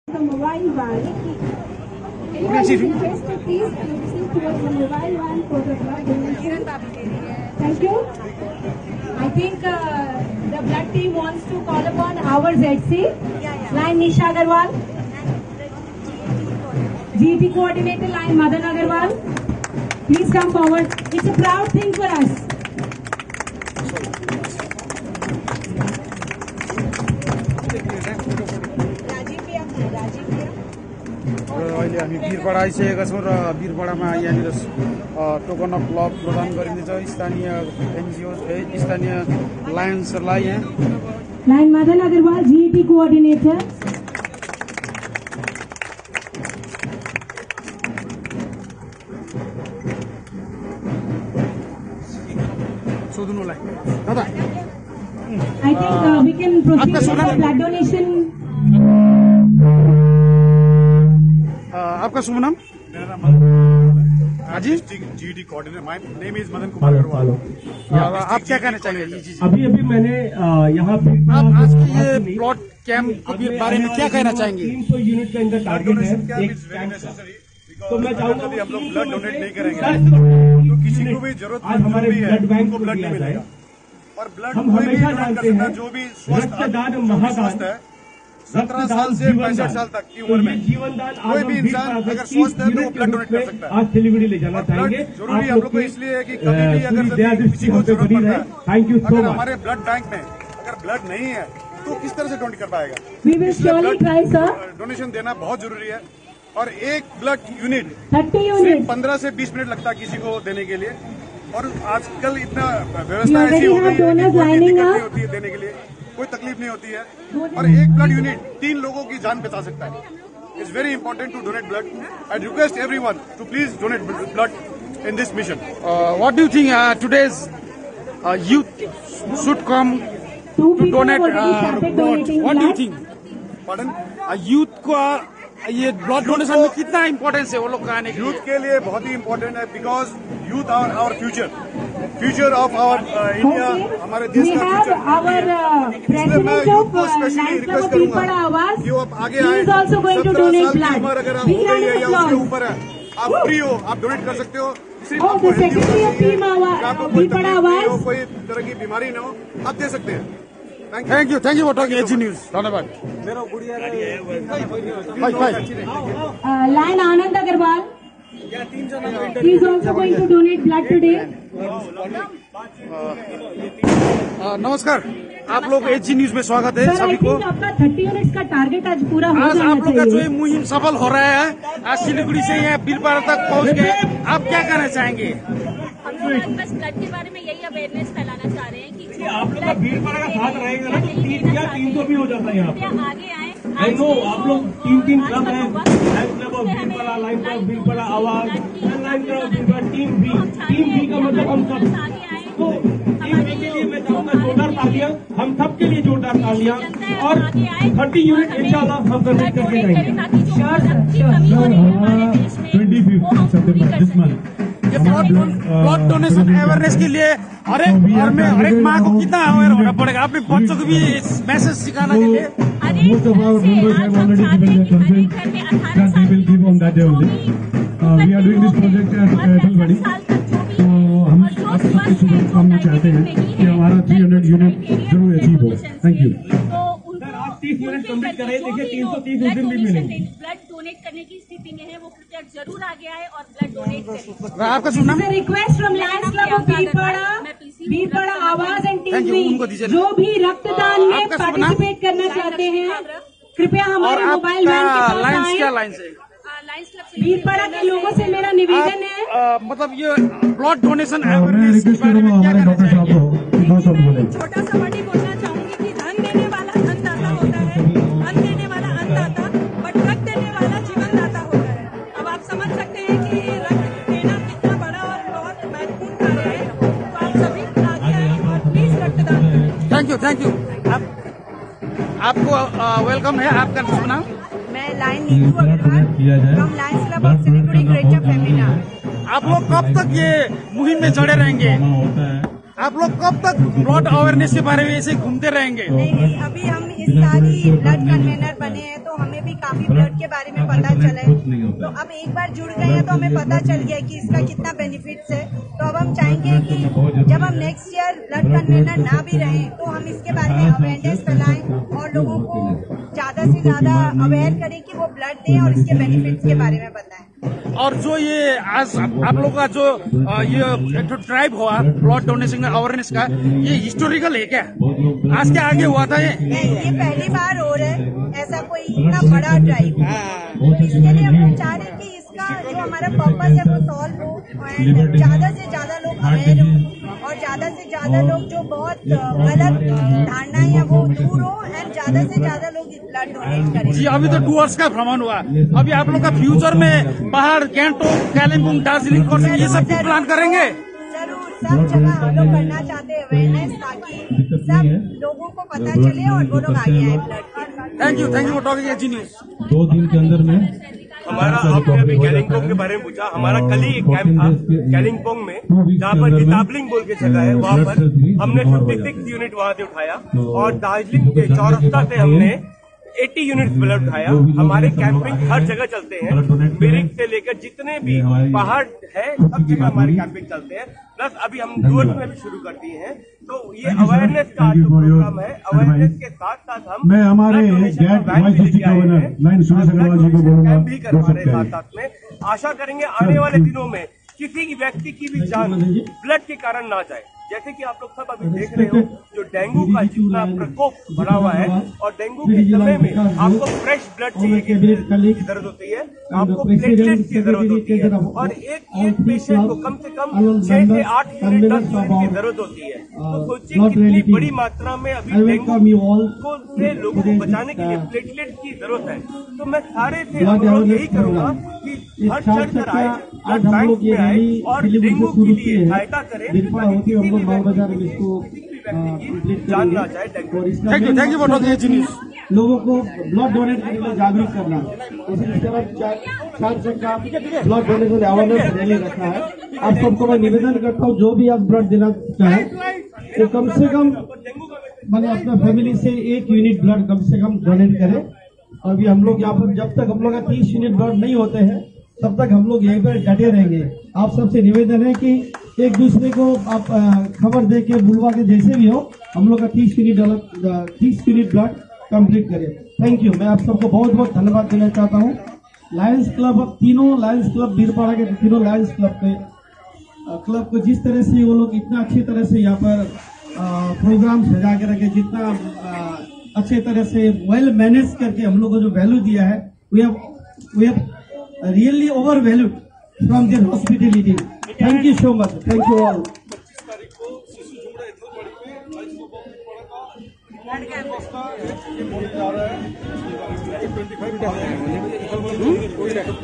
The mobile van. Anyone is interested, please proceed towards the mobile van for the blood donation. Thank you. I think the blood team wants to call upon our ZC. Line Nisha Agarwal. GT coordinator line Madan Agarwal. Please come forward. It's a proud thing for us. अहिले हामी वीरपाडा आइसकेका छौँ र वीरपाडामा यहाँनिर token of लभ प्रदान गरिँदैछ स्थानीय NGO स्थानीय लायन्सहरूलाई। यहाँ lion Madan Agarwal GT coordinator. सोध्नुलाई दादा I think we can proceed with the blood donation. आपका शुभ नाम? मेरा नाम मदन कुमार है। हाजी GD coordinator. My name is Madan Kumar Agarwal. आप क्या कहना चाहेंगे? जी अभी मैंने यहाँ आप आज की ये ब्लड कैंप के बारे में क्या कहना चाहेंगे? 300 यूनिट का इनका टारगेट है एक कैंप का। तो मैं चाहूंगा कभी हम लोग ब्लड डोनेट नहीं करेंगे तो किसी को भी जरूरत हमारे ब्लड बैंक को ब्लड नहीं मिलेगा। और ब्लड हम हमेशा जानते हैं जो भी रक्तदान महादान है 17 साल से 65 साल तक की उम्र में जीवनदान कोई भी इंसान अगर स्वस्थ है तो वो ब्लड डोनेट कर सकता है। आज सिलीगुड़ी ले जाना चाहेंगे। जरूरी हम लोग को इसलिए है कि कभी भी अगर किसी को जरूरत पड़ता है, थैंक यू सो अगर मच। हमारे ब्लड बैंक में अगर ब्लड नहीं है तो किस तरह से डोनेट कर पाएगा? We will surely try, sir. Donation देना बहुत जरूरी है। और एक ब्लड यूनिट 30 यूनिट 15 से 20 मिनट लगता है किसी को देने के लिए। और आजकल इतना व्यवस्था ऐसी हो गई है कि कोई दिक्कत नहीं होती है देने के लिए, कोई तकलीफ नहीं होती है। और एक ब्लड यूनिट 3 लोगों की जान बचा सकता है। It's very important to donate blood. I request everyone to please donate blood in this mission. What do you think today's youth should come to donate blood? What do you think? Pardon? Youth को ये blood donation में कितना importance है वो लोग का आने के लिए? यूथ के लिए बहुत ही इम्पोर्टेंट है because youth are our future of our India, हमारे देश का फ्यूचर। इसलिए मैं यूथ को स्पेशली रिक्वेस्ट करूंगा कि वो आप आगे आए। 17 साल की उम्र अगर आप हो गई है या उसके ऊपर है, आप फ्री हो, आप डोनेट कर सकते हो। सिर्फ आपको हेल्दी होना चाहिए, आपको कोई तकलीफ हो, कोई तरह की बीमारी न हो, आप दे सकते हैं। Thank you for talking AG news. धन्यवाद। Lion Anand Agarwal he is also going to donate blood today. नमस्कार, आप लोग एजी न्यूज में स्वागत है सभी को। आपका 30 यूनिट्स का टारगेट आज पूरा हो जाना चाहिए। आज आप लोग का जो ये मुहिम सफल हो रहा है, आज सिलीगुड़ी से यहाँ वीरपाड़ा तक पहुँच गए, आप क्या कहना चाहेंगे? हम लोग बस ब्लड के बारे में यही अवेयरनेस फैलाना चाह रहे हैं कि आप लोग का वीरपाड़ा का साथ रहेगा ना तो 300 भी हो जाता है यहाँ पे। आगे आए। आई नो आप लोग 3 क्लब है, lion club of Birpara, lion club Birpara Awaaz, lion club of Birpara team भी का मतलब हम सब। तो टीम बी के लिए मैं चाहूंगा जोरदार तालियां, हम सब के लिए जोरदार तालियां। और 30 यूनिट इंशाल्लाह हम डोनेट करके जाएंगे। 25 सितंबर दिस मंथ ये ब्लड डोनेशन अवेयरनेस के लिए हर एक घर में हर एक माँ को कितना अवेयर होना पड़ेगा? अपने बच्चों को भी मैसेज सिखाने के लिए। most of our members have already given their consent that they will give on that day only. We are doing this project at Airtelbadi. तो हम आप सबकी शुभकामनाएं चाहते हैं कि हमारा 300 यूनिट जरूर अचीव हो। Thank you. सर आप 30 यूनिट कंप्लीट करें, देखिए 330 उस दिन भी मिलेंगे। ब्लड डोनेट करने की स्थिति में है वो कृपया जरूर आगे आए और ब्लड डोनेट करें। आपका शुभ नाम? Request from Lions club of Birpara Awaaz and team जो भी रक्तदान में पार्टिसिपेट करना चाहते हैं कृपया हमारे मोबाइल वैन के पास लाइन्स क्या आए। लाइन्स है? वीरपाड़ा के लोगों से मेरा निवेदन है मतलब ये ब्लड डोनेशन अवेयरनेस के बारे में क्या कहना चाहेंगे? छोटा सा वर्ड ही बोलना चाहूंगी कि धन देने वाला धनदाता होता है, अन्न देने वाला अन्नदाता, बट रक्त देने वाला जीवनदाता होता है। अब आप समझ सकते हैं कि रक्त देना कितना बड़ा और बहुत महत्वपूर्ण कार्य है। तो आप सभी आगे आए और प्लीज रक्तदान करें। Thank you. आपको वेलकम है। आपका शुभ नाम? मैं Lion Neetu Agarwal from Lions club of Siliguri Greater Femina. आप लोग कब तक ये मुहिम में जुड़े रहेंगे? आप लोग कब तक ब्लड अवेयरनेस के बारे में ऐसे घूमते रहेंगे? नहीं, अभी हम इस साल ही ब्लड कन्वेनर बने हैं, तो हमें भी काफी ब्लड के बारे में पता चला है। तो अब एक बार जुड़ गए हैं तो हमें पता चल गया कि इसका कितना बेनिफिट्स है। तो अब हम चाहेंगे कि जब हम नेक्स्ट ईयर ब्लड कन्वेनर ना भी रहे तो हम इसके बारे में अवेयरनेस फैलाएं और लोगों को ज्यादा से ज्यादा अवेयर करें कि वो ब्लड दें और इसके बेनिफिट्स के बारे में बताएं। और जो ये आज आप लोग का जो ये एक ट्राइब हुआ ब्लड डोनेशन अवेयरनेस का, ये हिस्टोरिकल है क्या? आज क्या आगे हुआ था? ये पहली बार हो रहा है ऐसा कोई इतना बड़ा ड्राइव। इसके लिए हम लोग चाह रहे हैं कि इसका जो हमारा पर्पस है वो सॉल्व हो एंड ज्यादा से ज्यादा लोग अवेयर हो और ज्यादा से ज्यादा लोग जो बहुत गलत धारणाएं हैं वो दूर हो एंड ज्यादा से ज्यादा लोग ब्लड डोनेट करें। जी, अभी तो 2 वर्ष का भ्रमण हुआ, अभी आप लोग का फ्यूचर में पहाड़, गान्तोक, कालिम्पोंग, दार्जिलिंग और ये सब प्लान करेंगे? जरूर, सब जगह हम लोग करना चाहते हैं अवेयरनेस, ताकि सब लोगों को पता चले और वो लोग आगे आए ब्लड के। Thank you for talking AG news. 2 दिन के अंदर में हमारा, आपने अभी कालिम्पोंग के बारे में पूछा, हमारा कल ही एक कैंप था कालिम्पोंग में, जहाँ पर किताबलिंग बोल के जगह है, वहाँ पर हमने 56 यूनिट वहाँ से उठाया और दार्जिलिंग के चौरस्ता से हमने 80 यूनिट ब्लड उठाया। हमारे कैंपिंग हर जगह चलते हैं, मिरिक से लेकर जितने भी पहाड़ है सब जगह हमारे कैंपिंग चलते हैं। प्लस अभी हम डूअर्स में भी शुरू कर दिए हैं। तो ये अवेयरनेस का जो प्रोग्राम है, अवेयरनेस के साथ साथ हम मैं हमारे कैंप भी करवा रहे हैं साथ में। आशा करेंगे आने वाले दिनों में किसी व्यक्ति की भी जान ब्लड के कारण ना जाए। जैसे कि आप लोग सब अभी देख रहे हो जो डेंगू का जितना प्रकोप बढ़ा हुआ है और डेंगू के समय में आपको फ्रेश ब्लड चाहिए की जरूरत होती है, आपको प्लेटलेट्स की जरूरत होती है और एक पेशेंट को कम से कम 6 से 8 यूनिट 10 यूनिट की जरूरत होती है। तो सोचिए कितनी बड़ी मात्रा में अभी डेंगू से लोगों को बचाने के लिए प्लेटलेट की जरूरत है। तो मैं सारे से अनुरोध यही करूंगा कि हर चढ़ कर आए, ब्लड बैंक में आए और डेंगू के लिए सहायता करें। बाजार में इसको जानना चाहे। Thank you for talking AG news. लोगों को ब्लड डोनेट करने के लिए जागरूक करना, इसी तरह 4 का ब्लड डोनेशन अवेयरनेस रैली रखा है। आप सबको मैं निवेदन करता हूँ, जो भी आप ब्लड देना चाहे तो कम से कम मैंने अपना फैमिली से 1 यूनिट ब्लड कम से कम डोनेट करें। अभी हम लोग यहाँ पर जब तक हम लोग का 30 यूनिट ब्लड नहीं होते हैं तब तक हम लोग यहीं पर डटे रहेंगे। आप सबसे निवेदन है कि एक दूसरे को आप खबर दे के बुलवा के जैसे भी हो हम लोग का 30 यूनिट ब्लड कंप्लीट करें। Thank you. मैं आप सबको बहुत बहुत धन्यवाद देना चाहता हूँ। लायंस क्लब, तीनों लायंस क्लब, बीरपाड़ा के तीनों लायंस क्लब को जिस तरह से वो लोग इतना अच्छी तरह से यहाँ पर प्रोग्राम सजा के रखे, जितना अच्छे तरह से वेल मैनेज करके हम लोग को जो वैल्यू दिया है, we have really over valued from their hospitality. Thank you so much. Thank you all.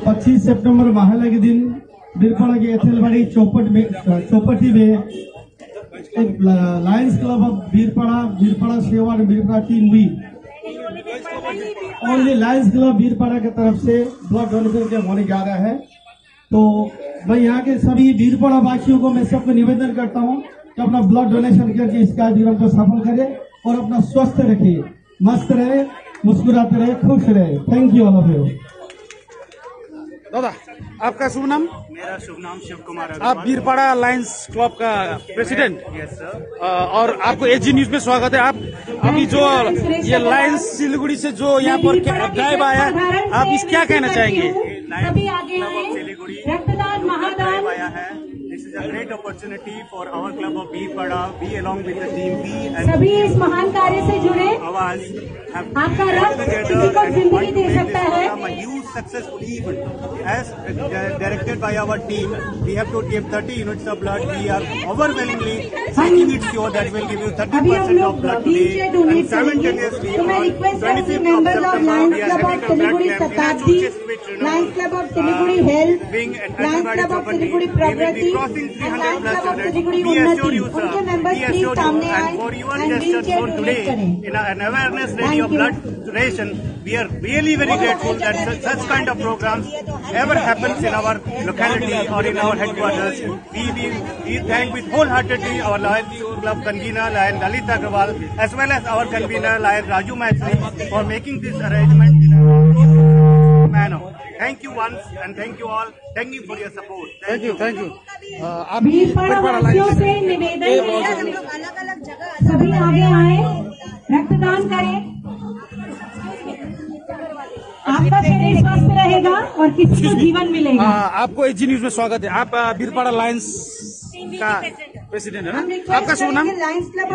25 सितंबर महालय के दिन बीरपाड़ा के एथलवाड़ी चौपटी में एक लायंस क्लब ऑफ बीरपाड़ा सेवा और बीरपाड़ा टीम हुई। ओनली लायंस क्लब बीरपाड़ा की तरफ से ब्लड डोनेशन कैंप होने जा रहा है। तो मैं यहाँ के सभी बीरपाड़ा वासियों को मैं सबको निवेदन करता हूँ कि अपना ब्लड डोनेशन करके इस कार्यक्रम को सफल करें और अपना स्वस्थ रखे, मस्त रहे, मुस्कुराते रहे, खुश रहे। Thank you all of you. दादा, आपका शुभ नाम? मेरा शुभ नाम शिव कुमार। आप बीरपाड़ा लायंस क्लब का प्रेसिडेंट? Yes sir. और आपको एजी न्यूज में स्वागत है। आप अभी जो ये लायंस सिलीगुड़ी से जो यहाँ पर ड्राइव आया, आप इस क्या कहना चाहेंगे? सिलीगुड़ी ड्राइव आया है। This is a great opportunity for our club of Birpada. We along with the team B and सभी इस महान कार्य से जुड़े आवाज आपका रक्त किसी को जिंदगी दे सकता है। A huge successful event. As directed by our team, we have to give 30 units of blood. We are overwhelmingly making it sure that we'll give you 30% of blood today. And simultaneously on 25th of September, we are having a blood camp in association with Lions club of Siliguri health, wing and Lions everybody club of property. Siliguri We will property be crossing and 300 Lions plus club of units. Siliguri We assure उन्नति। you, sir. उनके members We please assure you, सामने आए and for your and gesture wheelchair shown donate today करें। in an awareness rally of blood donation, we are really very grateful that such this kind of programs ever happens in our locality or in our headquarters, we thank with wholeheartedly our Lions Club convener Lion Lalit Agrawal as well as our convener Lion Raju Maitri for making this arrangement in a manner. Thank you once and thank you all. Thank you for your support. Thank you. आप भीलवाड़ा वासियों से निवेदन है, सभी आगे आए, रक्तदान करें। आपका शरीर स्वस्थ रहेगा और किसी को जीवन मिलेगा। आपको एजी न्यूज में स्वागत है। आप भीलवाड़ा लायंस का प्रेसिडेंट है ना? आपका शुभ नाम? लायंस क्लब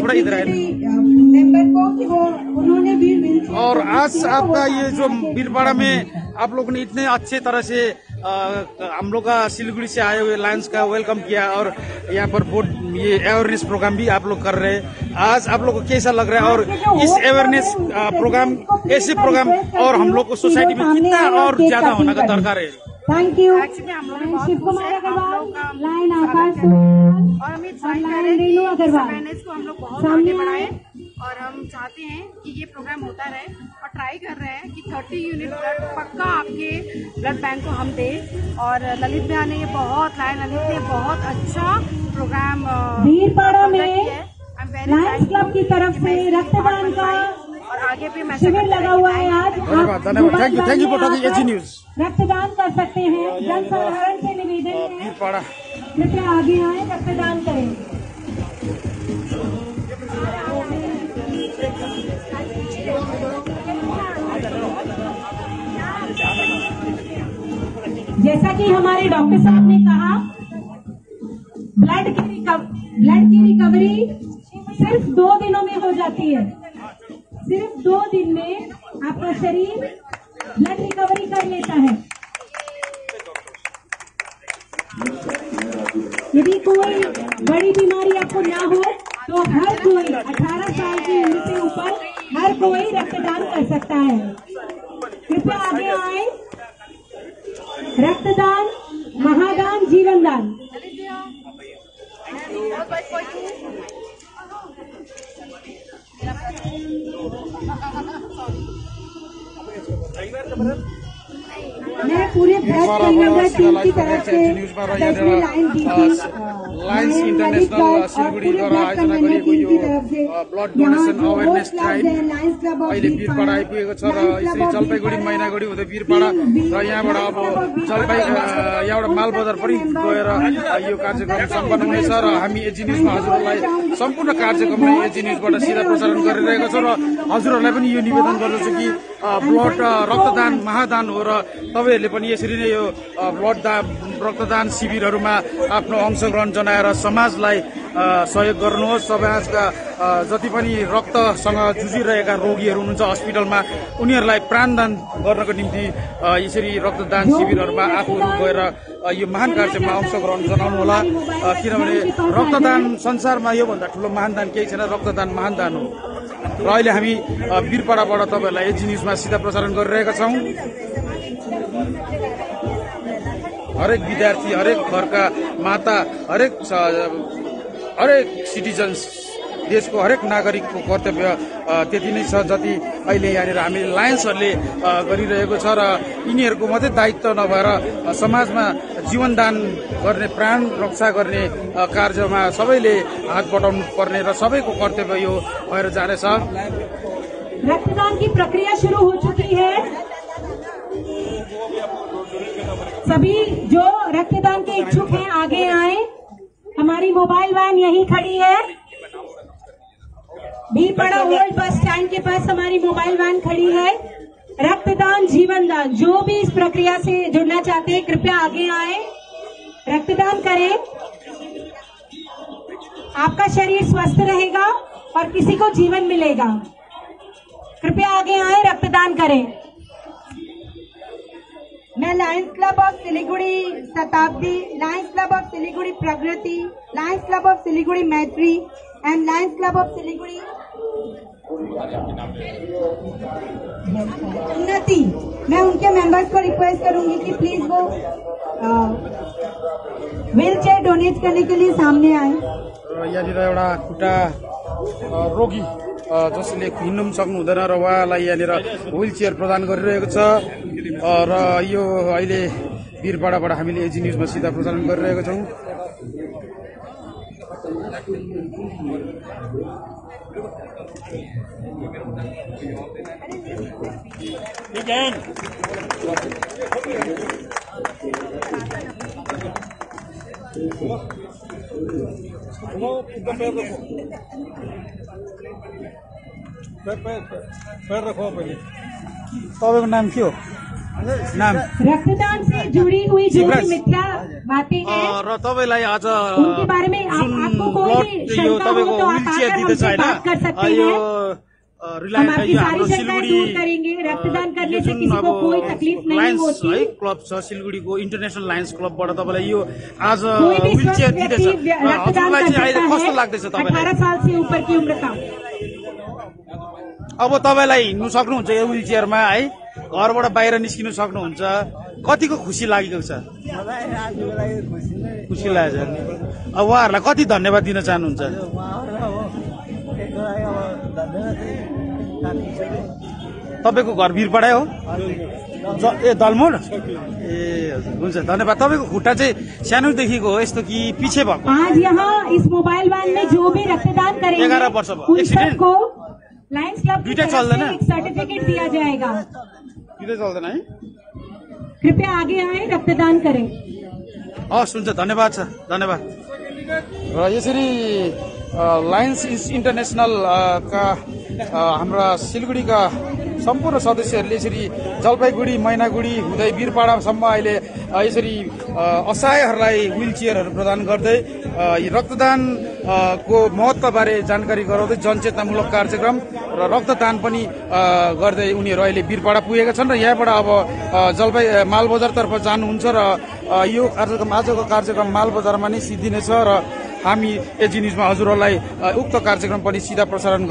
थोड़ा इधर आए मेंबर को कि वो उन्होंने भी। और आज आपका ये जो भीलवाड़ा में आप लोगों ने इतने अच्छे तरह से हम लोग का सिलीगुड़ी से आए हुए लायंस का वेलकम किया और यहाँ पर बहुत ये अवेयरनेस प्रोग्राम भी आप लोग कर रहे हैं। आज आप लोग को कैसा लग रहा है और इस अवेयरनेस प्रोग्राम ऐसे प्रोग्राम और हम लोग को सोसाइटी में कितना और ज्यादा होना का दरकार है? Thank you. Shiv Kumar Agarwal, lion Akash और अमित रेणु अग्रवाल को हम लोग बहुत आगे बढ़ाए और हम चाहते हैं कि ये प्रोग्राम होता रहे और ट्राई कर रहे हैं कि 30 यूनिट ब्लड पक्का आपके ब्लड बैंक को हम दें। और ललित भैया ने ये ललित ने बहुत अच्छा प्रोग्राम भीलवाड़ा में लायंस क्लब की तरफ से रक्तदान का और आगे भी मैं शिविर लगा हुआ है। आज धन्यवाद। Thank you for talking AG news. रक्तदान कर सकते हैं। जन साधारण से निवेदन है, कृपया आगे आए, रक्तदान करें। जैसा कि हमारे डॉक्टर साहब ने कहा, ब्लड की रिकवरी सिर्फ 2 दिनों में हो जाती है। सिर्फ 2 दिन में आपका शरीर ब्लड रिकवरी कर लेता है। यदि कोई बड़ी बीमारी आपको ना हो तो हर कोई 18 साल की उम्र से ऊपर हर कोई रक्तदान कर सकता है। कृपया आगे आए। रक्तदान, महादान, जीवन दान। मैं पूरे टीम की तरफ से लायंस इंटरनेशनल सिलगढीद्वारा आयोजना गरिएको यो ब्लड डोनेसन अवेरनेस ड्राइभ अहिले वीरपाडा आइपुगेको छ र यसरी जलपाइगुडी मैनागुडी हुँदै वीरपाडा र यहाँबाट अब यहाँबाट मालबजार पनि गएर यो कार्यक्रम सम्पन्न हुनेछ र हामी एजी न्यूजमा हजुरहरूलाई सम्पूर्ण कार्यक्रमलाई एजी न्यूजबाट सिधा प्रसारण गरिरहेको छ र हजुरहरूलाई पनि यो निवेदन गर्दछु कि ब्लड रक्तदान महादान हो र तपाईहरूले पनि यसरी नै यो रक्तदान शिविरहरूमा आफ्नो अंशग्रहण जनाएर समाजलाई सहयोग गर्नुहोस्। समाजका जति पनि रक्तसँग जुझिरहेका रोगीहरू हुनुहुन्छ हस्पिटलमा उनीहरूलाई प्राणदान गर्नको निम्ति यसरी रक्तदान शिविरहरूमा आफूहरू गएर यो महान कार्यमा अंशग्रहण जनाउनुहोला। किनभने रक्तदान संसारमा योभन्दा ठूलो महान दान केही छैन, रक्तदान महान दान हो। र अहिले हामी वीरपाडाबाट तपाईहरूलाई एजी न्यूजमा सिधा प्रसारण गरिरहेका छौं। हरेक विद्यार्थी, हरेक घरका माता, हरेक सिटिजन्स, देशको हरेक नागरिकको कर्तव्य त्यति नै छ जति अहिले यहाँनिर हामी लायन्सहरूले गरिरहेको छ र यिनीहरूको मात्रै दायित्व नभएर समाजमा जीवनदान गर्ने, प्राण रक्षा गर्ने कार्यमा सबैले हात बढाउनु पर्ने र सबैको कर्तव्य यो भएर जानेछ। रक्तदान की प्रक्रिया शुरू हो चुकी है। सभी जो रक्तदान के इच्छुक हैं आगे आए। हमारी मोबाइल वैन यहीं खड़ी है। भीलवाड़ा ओल्ड बस स्टैंड के पास हमारी मोबाइल वैन खड़ी है। रक्तदान जीवन दान, जो भी इस प्रक्रिया से जुड़ना चाहते हैं कृपया आगे आए, रक्तदान करें। आपका शरीर स्वस्थ रहेगा और किसी को जीवन मिलेगा। कृपया आगे आए, रक्तदान करें। मैं Lions club of Siliguri Shatabdi, lions club of Siliguri Pragati, lions club of Siliguri Maitri and lions club of Siliguri Unnati, मैं उनके मेंबर्स को रिक्वेस्ट करूंगी कि प्लीज वो व्हील चेयर डोनेट करने के लिए सामने आए। यहाँनिर एउटा खुट्टा रोगी जसले हिँड्नु पनि सक्नु हुँदैन र उहाँलाई यहाँनिर व्हील चेयर प्रदान गरिरहेको छ। र यो अहिले वीरपाडाबाट हामीले एजी न्यूजमा सीधा प्रसारण गरिरहेका छौं। पैर रखो पहले। तपाईँको नाम के हो? नाम रक्तदान से जुड़ी हुई जो भी मिथ्या बातें हैं र तपाईँलाई आज उनके बारे में आपको कोई भी शंका हो तो आप आकर हमसे बात कर सकते हैं। हम आपकी सारी शंकाएं दूर करेंगे। रक्तदान करने से किसी को कोई तकलीफ नहीं होती। है क्लब छ सिलगढीको इन्टरनेसनल लायन्स क्लबबाट तपाईँलाई यो आज कोई भी व्हील चेयर स्वस्थ दिँदैछ। व्यक्ति रक्तदान हजुरलाई कर चाहिँ अहिले सकता कस्तो है लाग्दैछ तपाईँलाई? 18 साल से ऊपर की उम्र का। अब तपाईँलाई हिँड्नु सक्नुहुन्छ यो व्हील चेयरमा है, घरबाट बाहिर निस्किनु सक्नुहुन्छ, कतिको खुसी लागेको छ? खुसी लागेको छ। अब उहाँहरूलाई कति धन्यवाद दिन चाहनुहुन्छ? तपाईँको घर वीरपाडा हो? ए दलमोड? ए हजुर, हुन्छ धन्यवाद। तपाईँको खुट्टा चाहिँ सानोदेखिको हो यस्तो कि पछि भएको? आज यहाँ इस मोबाइल वैन में जो भी रक्तदान करेंगे 11 वर्ष भयो। उन एक्सीडेंट? सबको लायंस क्लब की दुईटा तरफ चल्दैन? से एक सर्टिफिकेट दिया जाएगा। किन चल्दैन है? कृपया आगे आए, रक्तदान करें। हस्, हुन्छ धन्यवाद छ, धन्यवाद। र यसरी लायन्स इन्टरनेसनल का हाम्रा सिलगढीका सम्पूर्ण सदस्यहरूले यसरी जलपाइगुडी मैनागुडी हुँदै वीरपाडासम्म अहिले यसरी असहायहरूलाई व्हील चेयरहरू प्रदान गर्दै रक्तदान को महत्त्वबारे जानकारी गराउँदै जनचेतनामूलक कार्यक्रम र रक्तदान पनि गर्दै उनीहरू अहिले वीरपाडा पुगेका छन् र यहाँबाट अब जलपाई मालबजारतर्फ जानुहुन्छ र यो कार्यक्रम आजको कार्यक्रम मालबजारमा नै सिद्धिनेछ र हामी एजी न्यूजमा हजुरहरूलाई उक्त कार्यक्रम पनि सीधा प्रसारण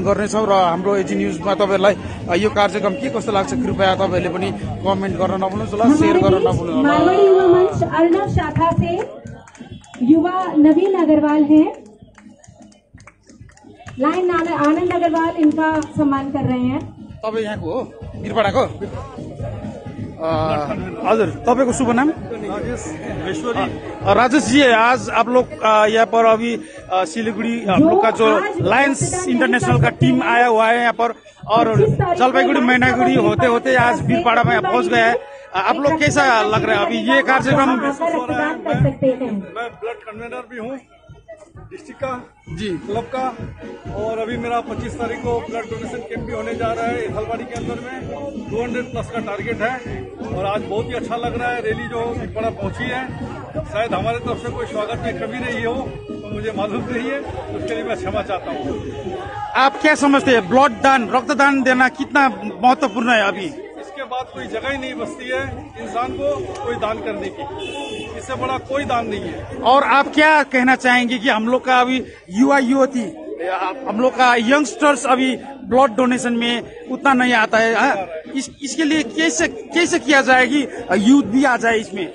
गर्नेछौँ र हाम्रो एजी न्यूजमा तपाईँहरूलाई यो कार्यक्रम के कस्तो लाग्छ कृपया तपाईँहरूले पनि कमेन्ट गर्न नभुल्नुहोस् होला, शेयर गर्न नभुल्नुहोस् होला। मारवाड़ी युवा मंच अर्नब शाखा से युवा नवीन अग्रवाल हैं। लाइन आनंद अग्रवाल इनका सम्मान कर रहे हैं। तपाईँ यहाँको हो? वीरपाडाको? हजुर, तपाईँको शुभ नाम? राजेश जी, आज आप लोग यहाँ पर अभी सिलीगुड़ी हम लोग का जो लायंस इंटरनेशनल का टीम आया हुआ है यहाँ पर और जलपाईगुड़ी मैनागुड़ी होते होते आज वीरपाड़ा में पहुंच गया है। आप लोग कैसा लग रहा है अभी ये कार्यक्रम? रक्तदान कर सकते हैं। मैं ब्लड कन्वेनर भी हूँ डिस्ट्रिक्ट का जी क्लब का, और अभी मेरा 25 तारीख को ब्लड डोनेशन कैंप भी होने जा रहा है इथलवाड़ी के अंदर में। 200+ का टारगेट है और आज बहुत ही अच्छा लग रहा है। रैली जो वीरपाड़ा पहुंची है, शायद हमारे तरफ से कोई स्वागत में कमी रही हो तो मुझे मालूम नहीं है, उसके लिए मैं क्षमा चाहता हूँ। आप क्या समझते हैं ब्लड दान, रक्तदान देना कितना महत्वपूर्ण है अभी? इसके बाद कोई जगह ही नहीं बचती है इंसान को कोई दान करने की, इससे बड़ा कोई दान नहीं है। और आप क्या कहना चाहेंगे कि हम लोग का अभी युवा युवती, हम लोग का यंगस्टर्स अभी ब्लड डोनेशन में उतना नहीं आता है, इसके लिए कैसे किया जाए कि यूथ भी आ जाए इसमें?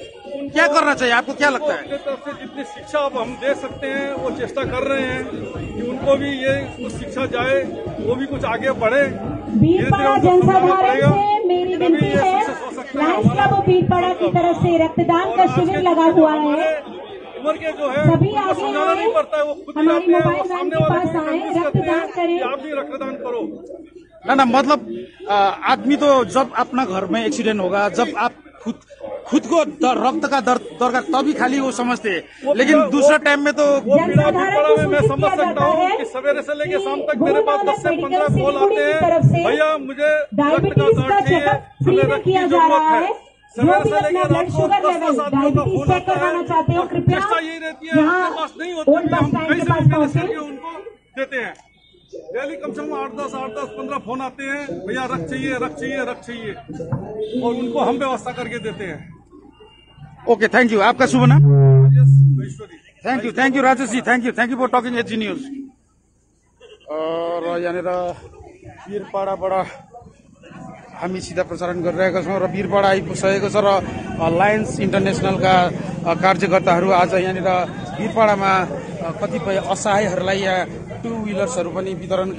क्या करना चाहिए, आपको क्या लगता है? अपने तरफ से जितनी शिक्षा अब हम दे सकते हैं वो चेष्टा कर रहे हैं कि उनको भी ये कुछ शिक्षा जाए, वो भी कुछ आगे बढ़े। वीरपाड़ा जनसाधारण से मेरी विनती है, लायंस क्लब वीरपाड़ा की तरफ से रक्तदान का शिविर लगा हुआ है। उम्र के जो है सभी आगे समझाना नहीं पड़ता है, वो खुद हमारी जाते हैं, मोबाइल वो वैन सामने के वाले पास को आए, convince करते रक्तदान हैं करें। कि आप भी रक्तदान करो। ना मतलब आदमी तो जब अपना घर में एक्सीडेंट होगा, जब आप खुद को रक्त का दरकार तभी खाली वो समझते हैं, लेकिन दूसरा टाइम में तो वो पीड़ा वीरपाड़ा में मैं समझ सकता हूँ कि सवेरे से लेके शाम तक मेरे पास 10 से 15 कॉल आते हैं, भैया मुझे रक्त का डायबिटीज का कार्ड चाहिए, चेकअप फ्री हमें में रक्त की किया जा जरूरत रहा है। है। जो सवेरे भी से अपना लेके ब्लड रात को शुगर 10-10 लेवल आदमियों का डायबिटीज फोन चेक आता करवाना है चाहते हो, और कृपया चेष्टा यही रहती है यहाँ अपने पास नहीं होती ओल्ड है, बस हम स्टैंड के कैसे पास मैनेज पहुंचे। करके उनको देते हैं। डेली कम से कम 8-10 15 फोन आते हैं, भैया रक्त चाहिए रक्त चाहिए रक्त चाहिए, और उनको हम व्यवस्था करके देते हैं। Okay, thank you. आपका शुभ नाम? Maheshwari. Thank you Rajesh ji, thank you for talking AG news. र यहाँनिर वीरपाडाबाट हामी सीधा प्रसारण गरिरहेका छौँ र वीरपाडा आइपुगिसकेको छ र लायन्स इन्टरनेसनलका कार्यकर्ताहरू आज यहाँनिर वीरपाडामा कतिपय असहायहरूलाई यहाँ 2 व्हीलर्सहरू पनि वितरण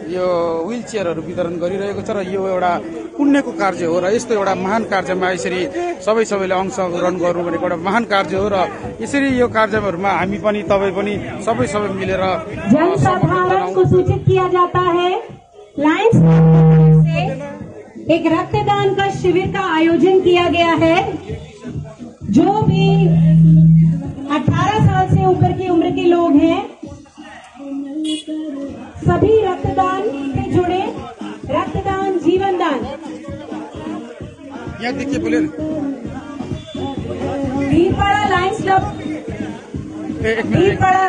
यो व्हील चेयरहरू वितरण गरिरहेको छ र यो एउटा पुण्यको कार्य हो र यस्तो एउटा महान कार्यमा यसरी सबैले अंशग्रहण गर्नु भनेको एउटा महान कार्य हो र यसरी यो कार्यहरूमा हामी पनि तपाईँ पनि सबै मिलेर जनसाधारण को सूचित किया जाता है लायंस क्लब से एक रक्तदान का शिविर का आयोजन किया गया है। जो भी 18 साल से ऊपर की उम्र के लोग हैं सभी रक्तदान से जुड़े, रक्तदान जीवन दान। यहाँ देखिए बोले Bhilpada Lions club Bhilpada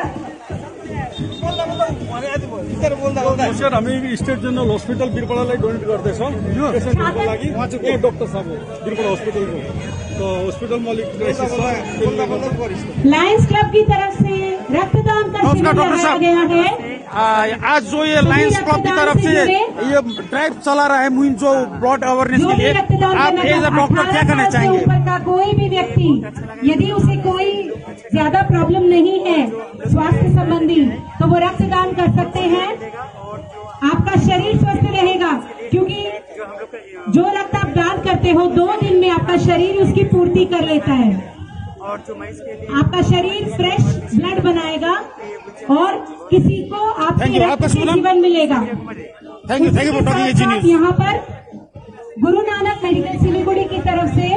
sir हामी स्टेट जनरल हस्पिटल वीरपाडालाई डोनेट गर्दैछौँ पेसेन्टहरूको लागि। उहाँ चाहिँ को डाक्टर साहब हो वीरपाड़ा हस्पिटलको, तो हॉस्पिटल में लायंस क्लब की तरफ से रक्तदान का शिविर लगाया गया है। आज जो ये लायंस क्लब की तरफ से ये ड्राइव चला रहा है मुहिम जो ब्लड अवेयरनेस के लिए, आप एज अ डॉक्टर क्या कहना चाहेंगे? ऊपर का कोई भी व्यक्ति यदि उसे कोई ज्यादा प्रॉब्लम नहीं है स्वास्थ्य संबंधी तो वो रक्तदान कर सकते हैं। आपका शरीर स्वस्थ रहेगा क्योंकि जो रक्त आप दान करते हो 2 दिन में आपका शरीर उसकी पूर्ति कर लेता है। आपका शरीर फ्रेश ब्लड बनाएगा और किसी को आपके रक्त से जीवन मिलेगा। Thank you. यहाँ पर गुरु नानक मेडिकल सिलीगुड़ी की तरफ से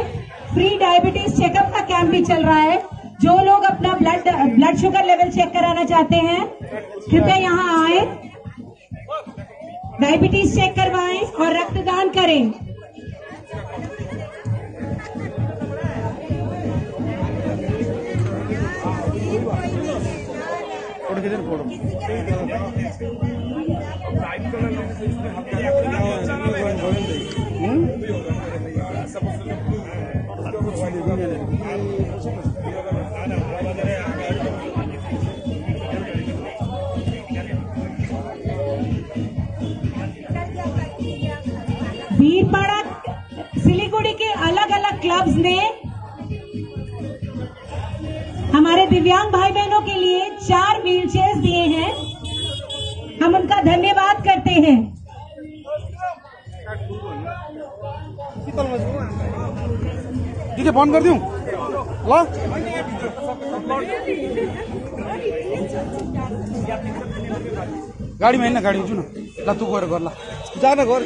फ्री डायबिटीज चेकअप का कैंप भी चल रहा है। जो लोग अपना ब्लड शुगर लेवल चेक कराना चाहते हैं कृपया यहाँ आए, डायबिटीज चेक करवाएं और रक्तदान करें। भीलपाड़ा सिलीगुड़ी के अलग अलग क्लब्स ने हमारे दिव्यांग भाई बहनों के लिए 4 व्हील चेयर्स दिए हैं। हम उनका धन्यवाद करते हैं। ठीक है, बंद कर दूं ल गाडीमा हिँड्न, गाडी जाऊ न ल, तँ गएर गर ल, जा न गर।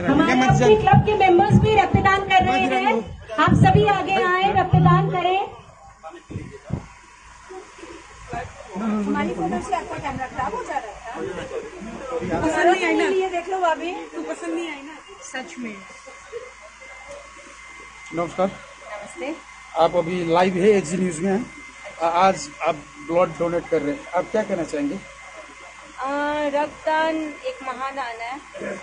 हमारे अपने क्लब के मेंबर्स भी रक्तदान कर रहे हैं। आप सभी आगे आए, रक्तदान करें। हमारी फोटो से आपका कैमरा खराब हो जा रहा था। पसंद नहीं आई ना, ये देख लो भाभी, तू पसंद नहीं आई ना सच में। नमस्कार। नमस्ते। आप अभी लाइव है एक्जी न्यूज में हैं। आज आप ब्लड डोनेट कर रहे हैं, आप क्या कहना चाहेंगे? रक्तदान एक महादान है।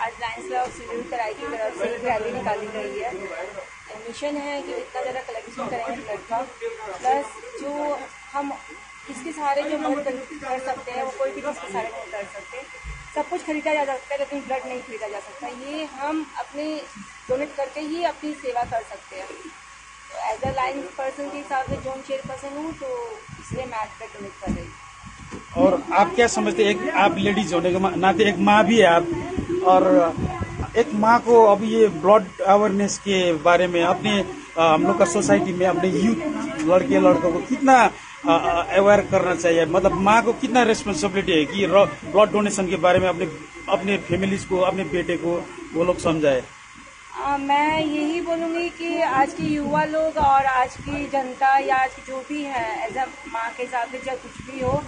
आज लायंस क्लब सिलीगुड़ी तराई की तरफ से एक रैली निकाली गई है। मिशन है कि इतना ज़्यादा कलेक्शन करेंगे ब्लड का, प्लस जो हम इसके सहारे जो मदद कर सकते हैं वो कोई भी इसके सहारे नहीं कर सकते। सब कुछ खरीदा जा सकता है लेकिन ब्लड नहीं खरीदा जा सकता। ये हम अपने डोनेट करके ही अपनी सेवा कर सकते हैं। तो एज अ लाइन पर्सन के हिसाब से जोन चेयरपर्सन हूँ, तो इसलिए मैं आज ब्लड डोनेट कर रही हूँ। और आप क्या समझते हैं, एक आप लेडीज होने के नाते एक माँ भी है आप, और एक माँ को अभी ये ब्लड अवेयरनेस के बारे में अपने हम लोग का सोसाइटी में अपने यूथ लड़के लड़कों को कितना अवेयर करना चाहिए? मतलब माँ को कितना रिस्पॉन्सिबिलिटी है कि ब्लड डोनेशन के बारे में अपने फैमिलीज को, अपने बेटे को वो लोग समझाए? मैं यही बोलूँगी कि आज की युवा लोग और आज की जनता या आज की जो भी है एज अ माँ के हिसाब से चाहे कुछ भी हो,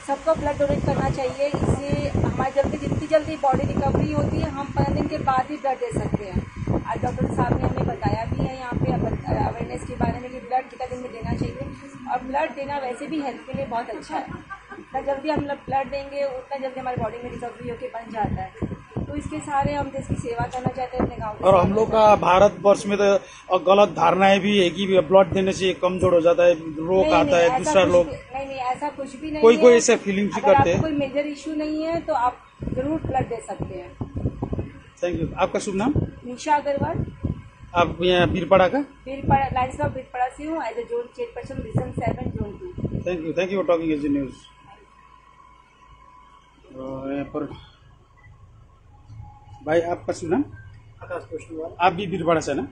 सबको ब्लड डोनेट करना चाहिए। इससे हमारी जितनी जल्दी बॉडी रिकवरी होती है, हम 15 दिन के बाद भी ब्लड दे सकते हैं। आज डॉक्टर साहब ने हमें बताया भी है यहाँ पे अवेयरनेस के बारे में कि ब्लड कितना दिन में देना चाहिए, और ब्लड देना वैसे भी हेल्थ के लिए बहुत अच्छा है। जितना जल्दी हम ब्लड देंगे उतना जल्दी हमारी बॉडी में रिकवरी होकर बन जाता है। तो इसके सहारे हम देश की सेवा करना चाहते हैं अपने गाँव। और हम लोग का भारत वर्ष में तो गलत धारणाएं भी है कि ब्लड देने से कमजोर हो जाता है, रोग आता है, दूसरा लोग। नहीं, ऐसा कुछ भी नहीं। कोई ऐसा फीलिंग भी करते हैं। कोई मेजर इश्यू नहीं है तो आप जरूर ब्लड दे सकते हैं। Thank you. आपका शुभ नाम? निशा अग्रवाल। आप यहाँ बीरपाड़ा का? बीरपाड़ा लायंस क्लब बीरपाड़ा से हूँ, as a zone chairperson region 7 zone 2। Thank you for talking AG news. पर भाई आपका शुभ नाम? आकाश पुष्टवाल। आप भी बीरपाड़ा से ना,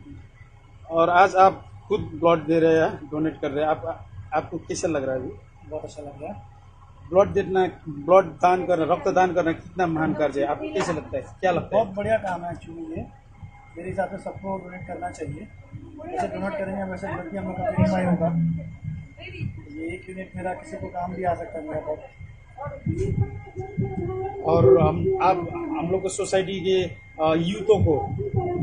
और आज आप खुद ब्लड दे रहे हैं, डोनेट कर रहे हैं, आपको कैसा लग रहा है? बहुत अच्छा लग रहा है। ब्लड देना, ब्लड दान करना, रक्तदान करना कितना महान कार्य है, आपको कैसे लगता है, क्या लगता है? बहुत बढ़िया काम है एक्चुअली ये। मेरे हिसाब से सबको डोनेट करना चाहिए। जैसे डोनेट करेंगे वैसे ब्लड भी हम लोग का प्यूरिफाई होगा। ये 1 यूनिट मेरा किसी को काम भी आ सकता है मेरा बहुत। और हम लोग को सोसाइटी के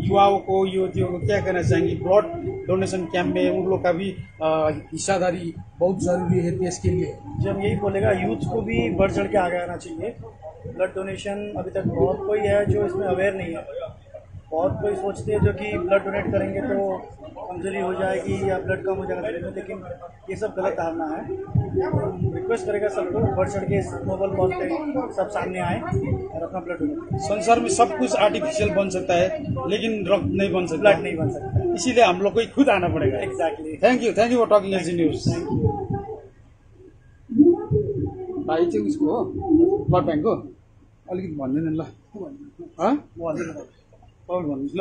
युवाओं को युवतियों को क्या कहना चाहेंगे? ब्लड डोनेशन कैंप में उन लोग का भी हिस्सादारी बहुत जरूरी है देश के लिए। जब यही बोलेगा यूथ को भी बढ़ चढ़ के आगे आना चाहिए। ब्लड डोनेशन अभी तक बहुत कोई है जो इसमें अवेयर नहीं है। बहुत कोई सोचते हैं जो कि ब्लड डोनेट करेंगे तो कमजोरी हो जाएगी या ब्लड कम हो जाएगा शरीर में, लेकिन ये सब गलत धारणा है। रिक्वेस्ट करेगा सबको बढ़ चढ़ के नोबल कॉज पे सब सामने आए और अपना ब्लड डोनेट करें। संसार में सब कुछ आर्टिफिशियल बन सकता है लेकिन रक्त नहीं बन सकता, ब्लड नहीं बन सकता, इसीलिए हम लोग को खुद आना पड़ेगा। Exactly. Thank you for talking AG news. भाइ चाहिँ उसको हो ब्लड ब्याङ्कको अलिकति भन्दैन ल, तपाईँ भन्नुहोस् ल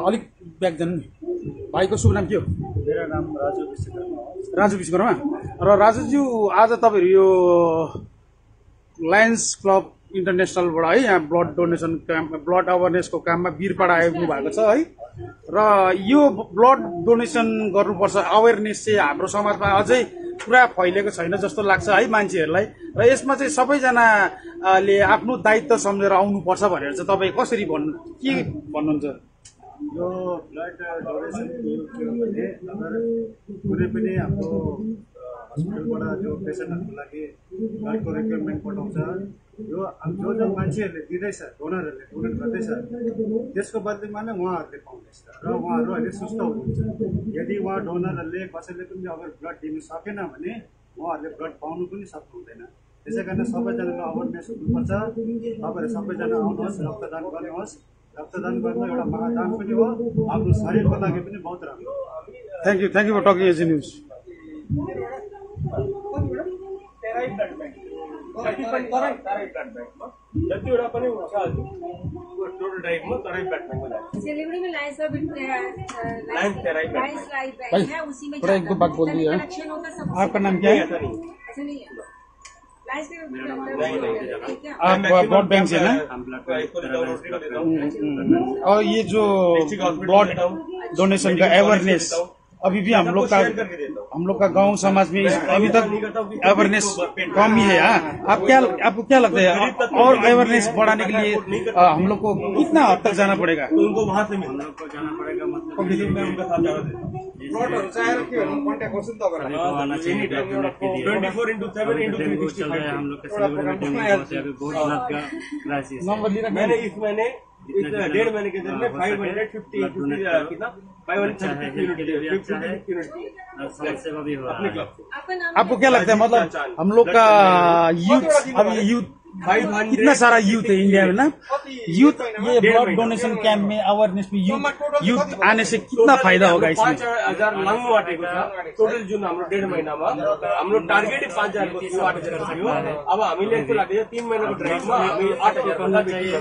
अलिक ब्याक जानु नि। भाइको शुभ नाम के हो? मेरो नाम राजु विश्वकर्मा। र राजुज्यू आज तपाईँहरू यो लायन्स क्लब इन्टरनेसनलबाट है यहाँ ब्लड डोनेसन क्याम्प, ब्लड अवेरनेसको काममा वीरपाडा आइपुग्नु भएको छ है। र यो ब्लड डोनेसन गर्नुपर्छ अवेरनेस चाहिँ हाम्रो समाजमा अझै पुरा फैलिएको छैन जस्तो लाग्छ है मान्छेहरूलाई। र यसमा चाहिँ सबैजनाले आफ्नो दायित्व सम्झेर आउनुपर्छ भनेर चाहिँ तपाईँ कसरी के भन्नुहुन्छ? यो ब्लड डोनेसन के हो भने अगर कुनै पनि हाम्रो हस्पिटलबाट जो पेसेन्टहरूको लागि ब्लडको रिक्वायरमेन्ट पठाउँछ, यो जो मान्छेहरूले दिँदैछ, डोनरहरूले डोनेट गर्दैछ, त्यसको बदलीमा नै उहाँहरूले पाउँदैछ र उहाँहरू अहिले सुस्त हुनुहुन्छ। यदि उहाँ डोनरहरूले कसैले पनि अगर ब्लड दिनु सकेन भने उहाँहरूले ब्लड पाउनु पनि सक्नुहुँदैन। त्यसै कारण सबैजनालाई अवेरनेस हुनुपर्छ। तपाईँहरू सबैजना आउनुहोस्, रक्तदान गर्नुहोस्। रक्तदान गर्नु एउटा महादान पनि हो, आफ्नो शरीरको लागि पनि बहुत राम्रो। Thank you for talking AG news. जतिवटा पनि हुन्छ टोटल डाइटमा तराई ब्लड ब्याङ्कमा जान्छ। सिलीगुड़ी में लायंस क्लब लायंस तराई ब्लड बैंक है, उसी में एक दो बात बोल दी है। आपका नाम क्या है? ऐसा नहीं है। लायंस आप ब्लड बैंक से ना? और ये जो ब्लड डोनेशन का अवेयरनेस अभी भी हम लोग का गांव समाज में अभी तक अवेयरनेस कम ही है। आपको क्या लगता है और अवेयरनेस बढ़ाने के लिए हम लोग को कितना हद तक जाना पड़ेगा? उनको वहां से हम लोग को जाना पड़ेगा, मतलब मैं उनका साथ जा रहा हूँ। 24/7 हम लोग मैंने इस महीने 1.5 महीने के दिन में 550 कितना 550 सेवा भी हो रहा है। आपको क्या लगता है, मतलब हम लोग का यूथ कितना सारा यूथ है इंडिया में ना, यूथ ये ब्लड डोनेशन कैंप में अवेयरनेस में यूथ आने से कितना फायदा होगा? इसमें 5,000 लानु आटेको छ टोटल जुन हाम्रो 1.5 महिनामा हाम्रो टार्गेट 5,000 को सेवा आटेको छ। अब हामीले यसको लागि 3 महिनाको ड्राइभमा हामी 8,000 भन्दा बेसी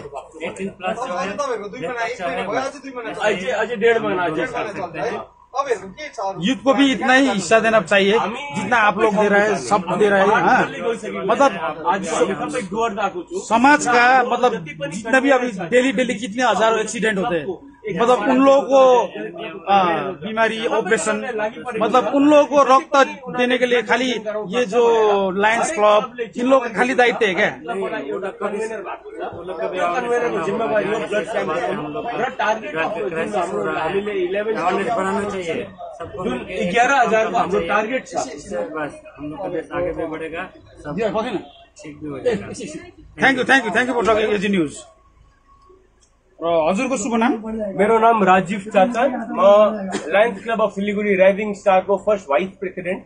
18 प्लस अझै 1.5 महिना अझै यूथ को भी इतना ही हिस्सा देना चाहिए जितना आप लोग दे रहे हैं, सब दे रहे हैं। हाँ, मतलब समाज का मतलब जितना भी अभी डेली कितने हजारों एक्सीडेंट होते हैं, मतलब उन लोगों को बीमारी ऑपरेशन, मतलब उन लोगों को रक्त देने के लिए खाली ये जो लायंस क्लब इन लोगों का खाली दायित्व है क्या? जिम्मेवारी हो ब्लड कैंप र टार्गेट हामीले 11 बनाना चाहिए सबको। 11,000 को हाम्रो टार्गेट छ, बस हम लोग का देश आगे भी बढ़ेगा, सब ठीक भी हो जाएगा। Thank you for talking AG news. हजुरको शुभ नाम? मेरो नाम राजीव चाचा, म lions club of Siliguri rising स्टारको फर्स्ट भाइस प्रेसिडेन्ट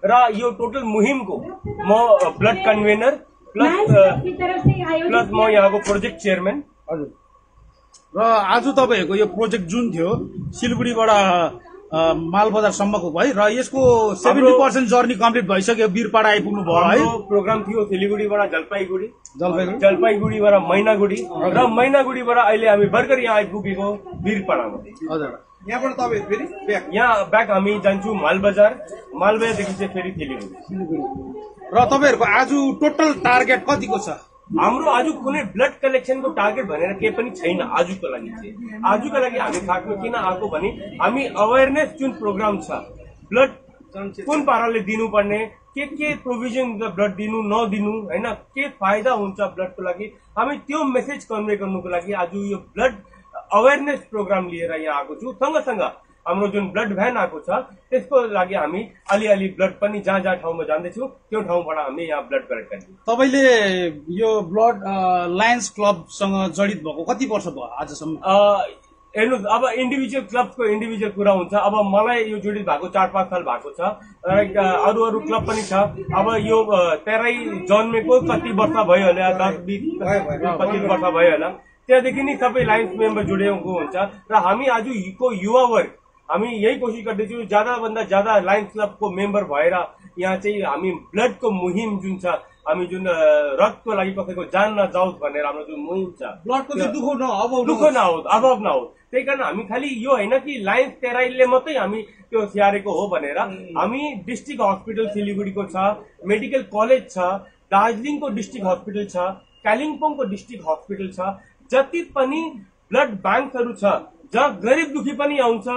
र यो टोटल मुहिमको म ब्लड कन्भेनर प्लस म यहाँको प्रोजेक्ट चेयरम्यान। हजुर, र आज तपाईँहरूको यो प्रोजेक्ट जुन थियो सिलगढीबाट मालबजारसम्मको भयो र यसको 70% जर्नी कम्प्लिट भइसक्यो वीरपाडा आइपुग्नु भयो है प्रोग्राम थियो सिलिगुडीबाट जलपाइगुडीबाट मैनागुडी र मैनागुडीबाट अहिले हामी भर्खर यहाँ आइपुगेको वीरपाडामा हजुर यहाँबाट तपाईँ फेरि यहाँ ब्याक हामी जान्छौँ मालबजारदेखि चाहिँ फेरि सिलिगुडी र तपाईँहरूको आज टोटल टार्गेट कतिको छ हाम्रो आज कुनै ब्लड कलेक्सनको टार्गेट भनेर केही पनि छैन आजको लागि चाहिँ आजको लागि हामी खाटमा किन आएको भने हामी अवेरनेस जुन प्रोग्राम छ ब्लड कुन पाराले दिनुपर्ने के प्रोभिजन ब्लड दिनु नदिनु होइन के फाइदा हुन्छ ब्लडको लागि हामी त्यो मेसेज कन्भे गर्नुको लागि आज यो ब्लड अवेरनेस प्रोग्राम लिएर यहाँ आएको छु सँगसँग हाम्रो जुन ब्लड भ्यान आएको छ त्यसको लागि हामी अलिअलि ब्लड पनि जहाँ जहाँ ठाउँमा जाँदैछौँ त्यो ठाउँबाट हामी यहाँ ब्लड कलेक्ट गर्छौँ तपाईँले यो ब्लड लायन्स क्लबसँग जडित भएको कति वर्ष भयो आजसम्म हेर्नुहोस् अब इन्डिभिजुअल क्लबको इन्डिभिजुअल कुरा हुन्छ अब मलाई यो जोडित भएको 4-5 साल भएको छ अरू क्लब पनि छ अब यो तेरै जन्मेको कति वर्ष भयो होला 10-20-25 वर्ष भयो होला त्यहाँदेखि नै सबै लायन्स मेम्बर जोडिएको हुन्छ र हामी आजको युवा वर्ग हामी यही कोसिस गर्दैछौँ ज्यादाभन्दा ज्यादा लायन्स क्लबको मेम्बर भएर यहाँ चाहिँ हामी ब्लडको मुहिम जुन छ हामी जुन रक्तको लागि कसैको जान नजाओस् भनेर हाम्रो जुन मुहिम छ ब्लडको चाहिँ दुःख नहोस् अभाव नहोस् त्यही कारण हामी खालि यो होइन कि लायन्स तेराइलले मात्रै हामी त्यो स्याहारेको हो भनेर हामी डिस्ट्रिक्ट हस्पिटल सिलिगुडीको छ मेडिकल कलेज छ दार्जिलिङको डिस्ट्रिक्ट हस्पिटल छ कालिम्पोङको डिस्ट्रिक्ट हस्पिटल छ जति पनि ब्लड ब्याङ्कहरू छ जहाँ गरिब दुखी पनि आउँछ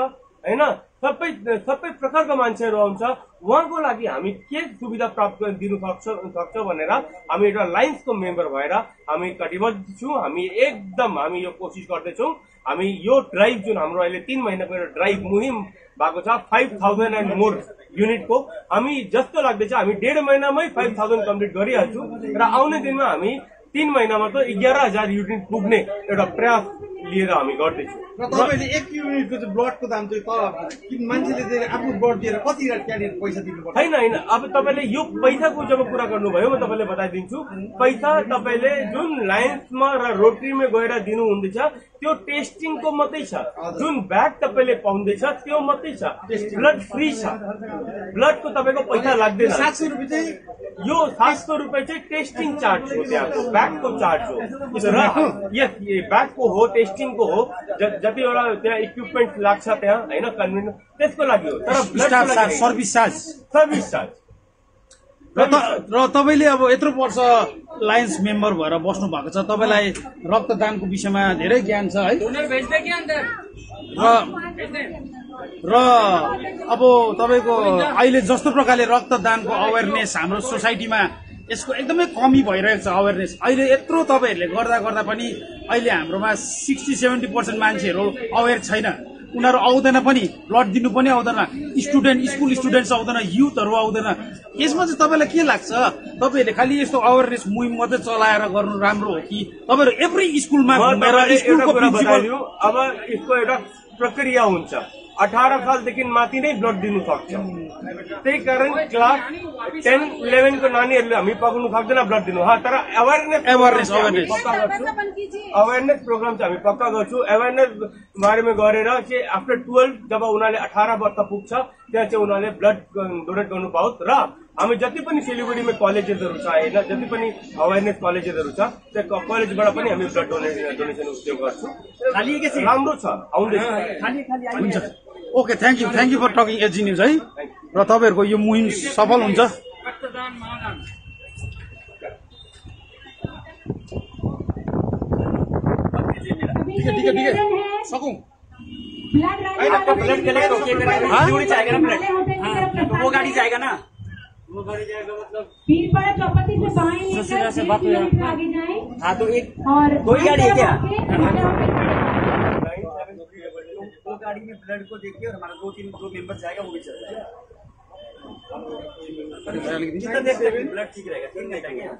होइन सबै प्रकारका मान्छेहरू आउँछ उहाँको लागि हामी के सुविधा प्राप्त दिनु सक्छ भनेर हामी एउटा लायन्सको मेम्बर भएर हामी कटिबद्ध छौँ हामी एकदम हामी यो कोसिस गर्दैछौँ हामी यो ड्राइभ जुन हाम्रो अहिले 3 महिनाको एउटा ड्राइभ मुहिम भएको छ 5000 एन्ड मोर युनिटको हामी जस्तो लाग्दैछ हामी 1.5 महिनामै 5000 कम्प्लिट गरिहाल्छौँ र आउने दिनमा हामी 3 महिनामा त 11000 युनिट पुग्ने एउटा प्रयास लिएर हामी गर्दैछौँ र तपाईँले 1 युनिटको चाहिँ ब्लडको दाम चाहिँ मान्छेले आफ्नो ब्लड दिएर कति त्यहाँनिर पैसा दिनुपर्छ होइन अब तपाईँले यो पैसाको जब कुरा गर्नुभयो म तपाईँले बताइदिन्छु पैसा तपाईँले जुन लायन्समा र रोटरीमा गएर दिनु हुँदैछ त्यो टेस्टिङको मात्रै छ जुन ब्याग तपाईँले पाउँदैछ त्यो मात्रै छ ब्लड फ्री छ ब्लडको तपाईँको पैसा लाग्दैन 700 रुपियाँ चाहिँ यो 700 रुपियाँ चाहिँ टेस्टिङ चार्ज हो त्यहाँ ब्यागको चार्ज हो र यस ब्यागको हो टेस्टिङको हो जतिवटा त्यहाँ इक्विपमेन्ट लाग्छ त्यहाँ होइन कन्भिन्स त्यसको लागि हो तर सर्भिस चार्ज र तपाईँले अब यत्रो वर्ष लायन्स मेम्बर भएर बस्नु भएको छ तपाईँलाई रक्तदानको विषयमा धेरै ज्ञान छ है र अब तपाईँको अहिले जस्तो प्रकारले रक्तदानको अवेरनेस हाम्रो सोसाइटीमा यसको एकदमै कमी भइरहेको छ अवेरनेस अहिले यत्रो तपाईँहरूले गर्दा पनि अहिले हाम्रोमा 60-70% मान्छेहरू अवेर छैन उनीहरू आउँदैन पनि ब्लड दिनु पनि आउँदैन स्कुल स्टुडेन्ट्स आउँदैन युथहरू आउँदैन यसमा चाहिँ तपाईँलाई के लाग्छ तपाईँहरूले खालि यस्तो अवेरनेस मुहिम मात्रै चलाएर गर्नु राम्रो हो कि तपाईँहरू एभ्री स्कुलमा अब यसको एउटा प्रक्रिया हुन्छ 18 सालदेखि माथि नै ब्लड दिनु सक्छ त्यही कारण क्लास 10-11 को नानीहरूले हामी पकाउनु सक्दैन ब्लड दिनु तर अवेरनेस प्रोग्राम चाहिँ हामी पक्का गर्छौँ अवेरनेस बारेमा गरेर चाहिँ आफ्टर 12 जब उनीहरूले 18 वर्ष पुग्छ त्यहाँ चाहिँ उनीहरूले ब्लड डोनेट गर्नु पाओस् र हामी जति पनि सिलिगुडीमा कलेजेसहरू छ होइन जति पनि अवेरनेस कलेजेसहरू छ त्यो कलेजबाट पनि हामी ब्लड डोनेसन उद्योग गर्छौँ राम्रो छ आउँदैछ okay thank you for talking AG news है र तपाईँहरूको यो मुहिम सफल हुन्छ सकौं ब्लड कलेक्ट सिलिगुड़ी जाएगा ना ब्लड तो वो गाड़ी जाएगा ना वीरपाड़ा चौपती से बाएं से बात हुई आगे जाएं हाँ तो एक और कोई गाड़ी है क्या दो गाड़ी में ब्लड को देखिए और हमारा 2-3 मेंबर जाएगा वो भी चल जाएगा जितना देर ब्लड ठीक रहेगा ठीक नहीं रहेगा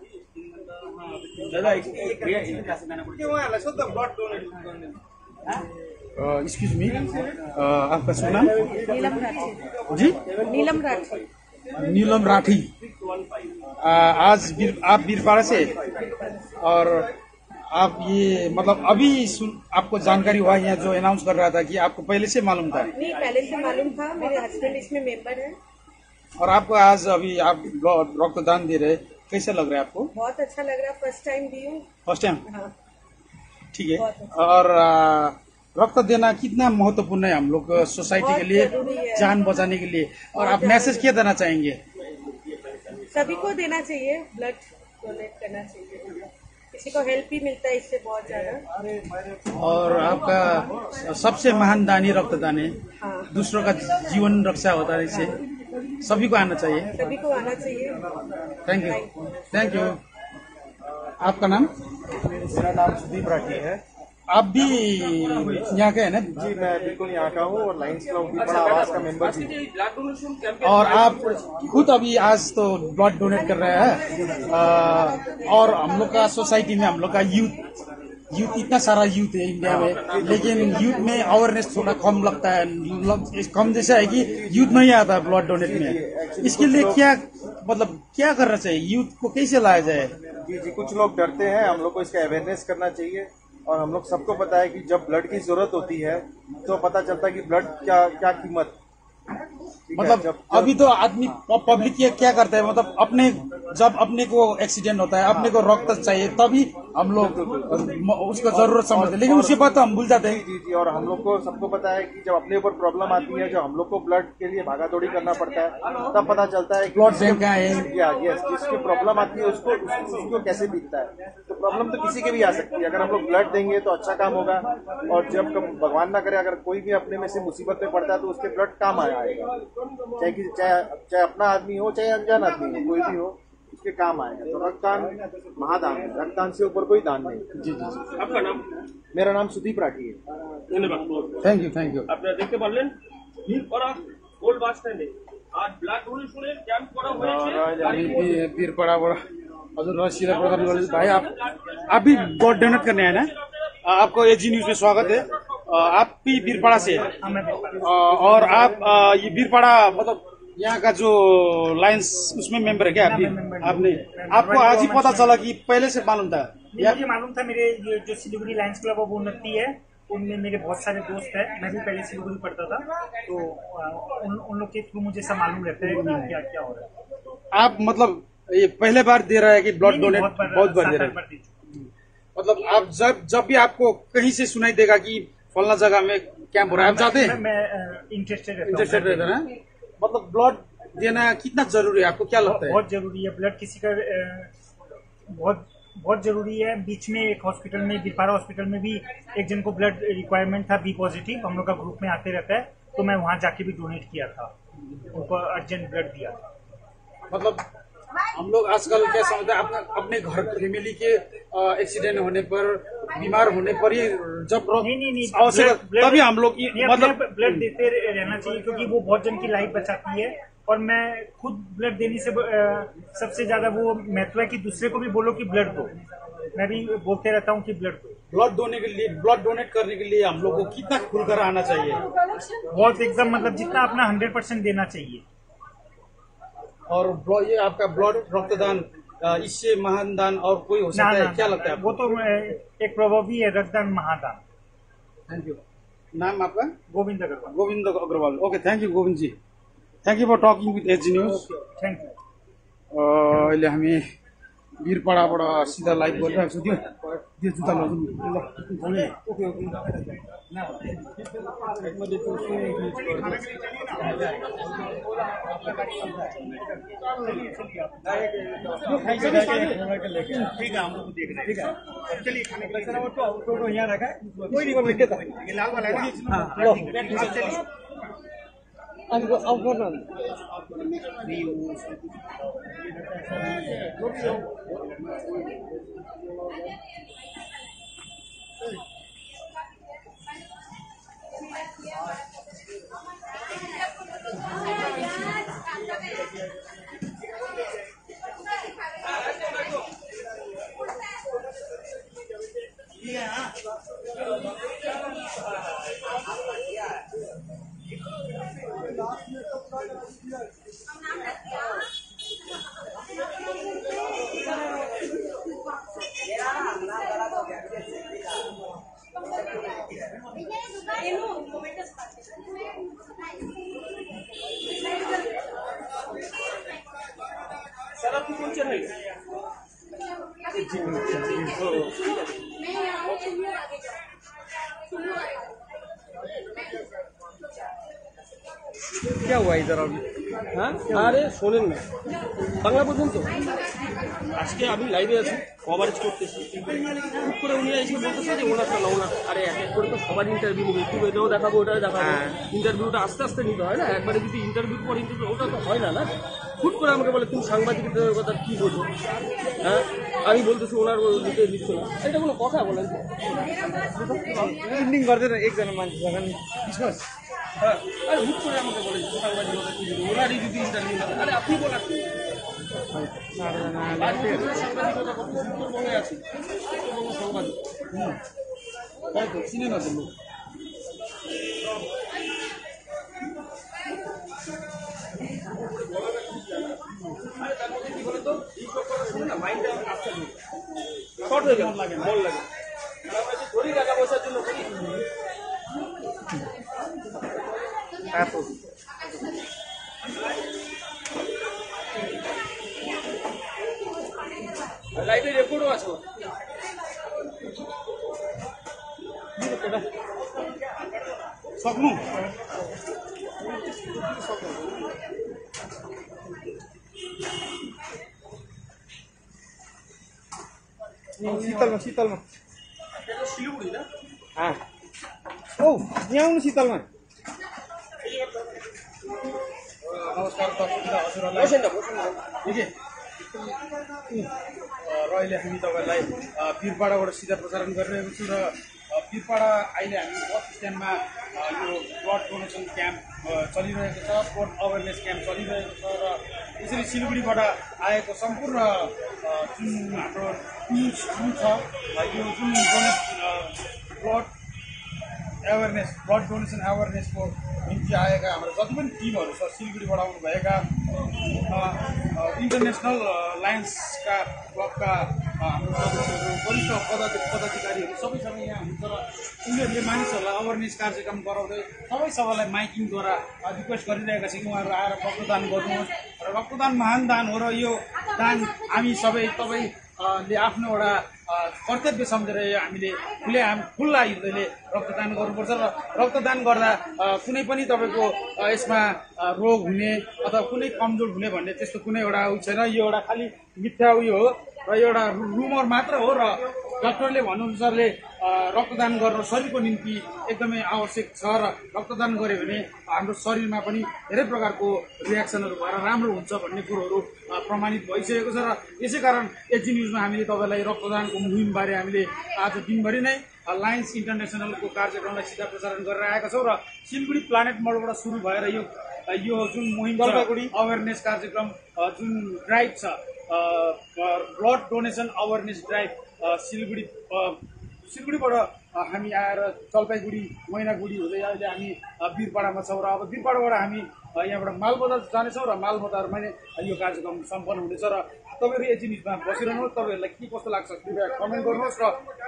एक्सक्यूज मी आपका शुभ नाम नीलम राठी जी नीलम राठी आज आप वीरपाड़ा से और आप ये मतलब अभी आपको जानकारी हुआ यहाँ जो अनाउंस कर रहा था कि आपको पहले से मालूम था? नहीं, पहले से मालूम था, मेरे हस्बैंड इसमें मेंबर है। और आपको आज अभी आप रक्तदान दे रहे, कैसा लग रहा है आपको? बहुत अच्छा लग रहा है, फर्स्ट टाइम दी हूँ। First time? हाँ। ठीक है। और रक्त देना कितना महत्वपूर्ण है हम लोग सोसाइटी के लिए, जान बचाने के लिए, और आप मैसेज क्या देना चाहेंगे? सभी को देना चाहिए, ब्लड डोनेट करना चाहिए, किसी को हेल्प भी मिलता है इससे बहुत ज्यादा। और आपका सबसे महान दान ही रक्तदान है। हाँ। दूसरों का जीवन रक्षा होता है, इससे सभी को आना चाहिए। सभी को आना चाहिए। Thank you, thank you. आपका नाम? मेरा नाम सुदीप राठी है। आप भी यहाँ के हैं ना? जी, मैं बिल्कुल यहाँ का हूँ और लायंस क्लब बड़ा आवाज का मेंबर भी। और आप खुद अभी आज तो ब्लड डोनेट कर रहे हैं। और हम लोग का सोसाइटी में हम लोग का यूथ इतना सारा यूथ है इंडिया में, लेकिन यूथ में अवेयरनेस थोड़ा कम लगता है। कम जैसा है कि यूथ नहीं आता ब्लड डोनेट में। इसके लिए क्या करना चाहिए? यूथ को कैसे लाया जाए? जी, कुछ लोग डरते हैं, हम लोग को इसका अवेयरनेस करना चाहिए। और हम लोग सबको पता है कि जब ब्लड की जरूरत होती है तो पता चलता है कि ब्लड क्या कीमत। मतलब अभी तो आदमी पब्लिक क्या करता है, मतलब जब अपने को एक्सीडेंट होता है, अपने को रक्त चाहिए, तभी हम लोग उसको जरूरत समझते हैं, लेकिन उसके बाद तो हम भूल जाते हैं। जी, और हम लोग को सबको पता है कि जब अपने ऊपर प्रॉब्लम आती है, जब हम लोग को ब्लड के लिए भागा दौड़ी करना पड़ता है, तब पता चलता है ब्लड बैंक कहाँ है। जिसकी प्रॉब्लम आती है उसको कैसे बीतता है। तो प्रॉब्लम तो किसी के भी आ सकती है। अगर हम लोग ब्लड देंगे तो अच्छा काम होगा, और जब भगवान ना करे अगर कोई भी अपने में से मुसीबत में पड़ता है तो उसके ब्लड काम आएगा। चाहे अपना आदमी हो, चाहे अनजान आदमी हो, कोई भी हो, उसके काम आएगा। तो रक्तदान महादान है, रक्तदान से ऊपर कोई दान नहीं। जी। आपका नाम? मेरा नाम सुदीप राठी है। धन्यवाद। Thank you. আপনারা দেখতে পারলেন ওরা গোল বাস স্ট্যান্ডে আজ ব্লাড ডোনেশনের ক্যাম্প করা হয়েছে। पीरपड़ा बड़ा हजुर रसिला प्रधान भाई, आप भी ब्लड डोनेट करने आए ना? आपको एजी न्यूज में स्वागत है। आप भी बीरपाड़ा से है और आप ये बीरपाड़ा मतलब यहाँ का जो लायंस उसमें मेंबर है क्या? आपने आपको आज ही पता चला कि पहले से मालूम था? मुझे मालूम था। मेरे ये जो सिलीगुड़ी लायंस क्लब ऑफ उन्नति है, उनमें मेरे बहुत सारे दोस्त हैं। मैं भी पहले सिलीगुड़ी पढ़ता था, तो उन लोग के थ्रू मुझे सब मालूम रहता है कि क्या क्या हो रहा है। आप मतलब ये पहले बार दे रहा है कि ब्लड डोनेट? बहुत बार दे रहा है। मतलब आप जब भी आपको कहीं से सुनाई देगा कि फलना जगह में कैंप हो रहा है, आप जाते हैं? मैं इंटरेस्टेड रहता है। मतलब ब्लड देना कितना जरूरी है, आपको क्या लगता है? बहुत जरूरी है। ब्लड किसी का बहुत जरूरी है। बीच में एक हॉस्पिटल में, बीरपाड़ा हॉस्पिटल में भी एक जन को ब्लड रिक्वायरमेंट था, बी पॉजिटिव। हम लोग का ग्रुप में आते रहता है, तो मैं वहां जाके भी डोनेट किया था, उनको अर्जेंट ब्लड दिया था। मतलब हम लोग आजकल क्या समझते हैं, अपने घर फैमिली के एक्सीडेंट होने पर, बीमार होने पर ही जब आवश्यक तभी हम लोग मतलब ब्लड देते रहना चाहिए, क्योंकि वो बहुत जन की लाइफ बचाती है। और मैं खुद ब्लड देने से सबसे ज्यादा वो महत्व है कि दूसरे को भी बोलो कि ब्लड दो। मैं भी बोलते रहता हूँ कि ब्लड दो। ब्लड डोनेट करने के लिए हम लोग को कितना खुलकर आना चाहिए? बहुत एकदम मतलब जितना अपना 100% देना चाहिए। और ये आपका ब्लड रक्तदान इससे महान दान और कोई हो सकता है? क्या लगता है? वो तो एक प्रभावी है, रक्तदान महादान। थैंक यू। नाम आपका? Govind Agarwal. Govind Agarwal. Okay, thank you Govind ji. Thank you for talking with AG news. Thank you. अहिले हामी वीरपाडाबाट सिधा लाइभ गरिरहेको छु। त्यो जुत्ता लगाउँछु। ठीक है, हम लोग देख रहे हैं। ठीक है, चलिए खाने के लिए टोटो यहाँ रखा है, कोई नहीं, लाल वाला है ना। हाँ, चलिए Yeah. आपकी कौन सी है? क्या हुआ इधर अभी? हाँ अरे শোনেন না বাংলা বুঝুন তো আজকে আমি লাইভে আছি কভারেজ করতেছি খুব করে উনি এসে বলতেছে যে ওনারটা না ওনার আরে এক এক করে তো সবার ইন্টারভিউ নেবে একটু এটাও দেখাবো ওটাও দেখাবো ইন্টারভিউটা আস্তে আস্তে নিতে হয় না একবারে যদি ইন্টারভিউ পর ইন্টারভিউ ওটা তো হয় না না হুট করে আমাকে বলে তুমি সাংবাদিকদের কথা কি বোঝো হ্যাঁ আমি বলতেছি ওনার দিতে দিচ্ছ না এটা কোনো কথা বলেন इन्डिङ गर्दैन एकजना मान्छेसँग नि विश्वास হ্যাঁ আর হুট করে আমাকে বলে সাংবাদিকতা কি বোঝো ওনারই যদি ইন্টারভিউ না আরে আপনি বলার কি সাংবাদিকতা কত উত্তরবঙ্গে আছে উত্তরবঙ্গ সাংবাদিক তাই তো চিনে না লোক শর্ট হয়ে গেল লাগে মন লাগে ধরি টাকা পয়সার জন্য লাইভে রেকর্ডও আছে सक्नु शीतलमा शीतलमा सिलगढी ना ओ यहाँ आउनु शीतलमा नमस्कार हजुरहरूलाई र अहिले हामी तपाईँलाई वीरपाडाबाट सिधा प्रसारण गरिरहेको छु र वीरपाडा अहिले हामी बस स्ट्यान्डमा यो ब्लड डोनेसन क्याम्प चलिरहेको छ ब्लड अवेरनेस क्याम्प चलिरहेको छ र यसरी सिलगढीबाट आएको सम्पूर्ण जुन हाम्रो टिम छ यो जुन ब्लड डोनेसन अवेरनेसको निम्ति आएका हाम्रो जति पनि टिमहरू छ सिलगढीबाट आउनुभएका इन्टरनेसनल लायन्सका क्लबका हाम्रो सदस्यहरू वरिष्ठ पदाधिकारीहरू सबैसँग यहाँ हुन्छ र उनीहरूले मानिसहरूलाई अवेरनेस कार्यक्रम गराउँदै सबैलाई माइकिङद्वारा रिक्वेस्ट गरिरहेका छ कि उहाँहरू आएर रक्तदान गर्नुहोस् र रक्तदान महान दान हो र यो दान हामी सबै तपाईँले आफ्नो एउटा कर्तव्य सम्झेर हामीले खुल्ला हृदयले रक्तदान गर्नुपर्छ र रक्तदान गर्दा कुनै पनि तपाईँको यसमा रोग हुने अथवा कुनै कमजोर हुने भन्ने त्यस्तो कुनै एउटा उयो छैन यो एउटा खालि मिथ्या उयो हो र एउटा रुमर मात्र हो र डाक्टरले भन्नुअनुसारले रक्तदान गर्न शरीरको निम्ति एकदमै आवश्यक छ र रक्तदान गऱ्यो भने हाम्रो शरीरमा पनि धेरै प्रकारको रियाक्सनहरू भएर राम्रो हुन्छ भन्ने कुरोहरू प्रमाणित भइसकेको छ र यसै कारण एचजी न्युजमा हामीले तपाईँलाई रक्तदानको मुहिमबारे हामीले आज दिनभरि नै लायन्स इन्टरनेसनलको कार्यक्रमलाई सिधा प्रसारण गरेर आएका छौँ र सिलगढी प्लानेट मलबाट सुरु भएर यो जुन मुहिम अवेरनेस कार्यक्रम जुन ड्राइभ छ ब्लड डोनेसन अवेरनेस ड्राइभ सिलगढीबाट हामी आएर जलपाइगुडी मैनागुडी हुँदै अहिले हामी वीरपाडामा छौँ र अब वीरपाडाबाट हामी यहाँबाट मालबजार जानेछौँ र मालबजारमा नै यो कार्यक्रम सम्पन्न हुनेछ र तपाईँहरू एचजी न्युजमा बसिरहनुहोस् तपाईँहरूलाई के कस्तो लाग्छ कृपया कमेन्ट गर्नुहोस् र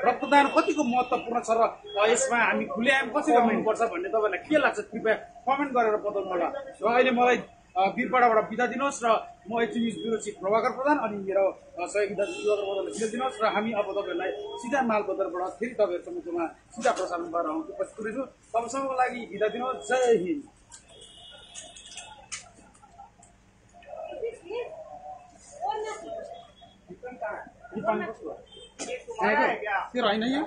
रक्तदान कतिको महत्त्वपूर्ण छ र यसमा हामी खुलेआम कसरी गर्नुपर्छ भन्ने तपाईँलाई के लाग्छ कृपया कमेन्ट गरेर बताउनु होला र अहिले मलाई वीरपाडाबाट बिदा दिनुहोस् र म HG news bureau chief Prabhakar Pradhan अनि मेरो सहयोगी दाजु दिवाकर प्रधानलाई बिदा दिनुहोस् र हामी अब तपाईँहरूलाई सिधा मालबजारबाट फेरि तपाईँहरू सम्मुखमा सिधा प्रसारण गरेर उपस्थित हुनेछु तपाईँसँगको लागि बिदा दिनुहोस् जय हिन्द तेरो होइन यहाँ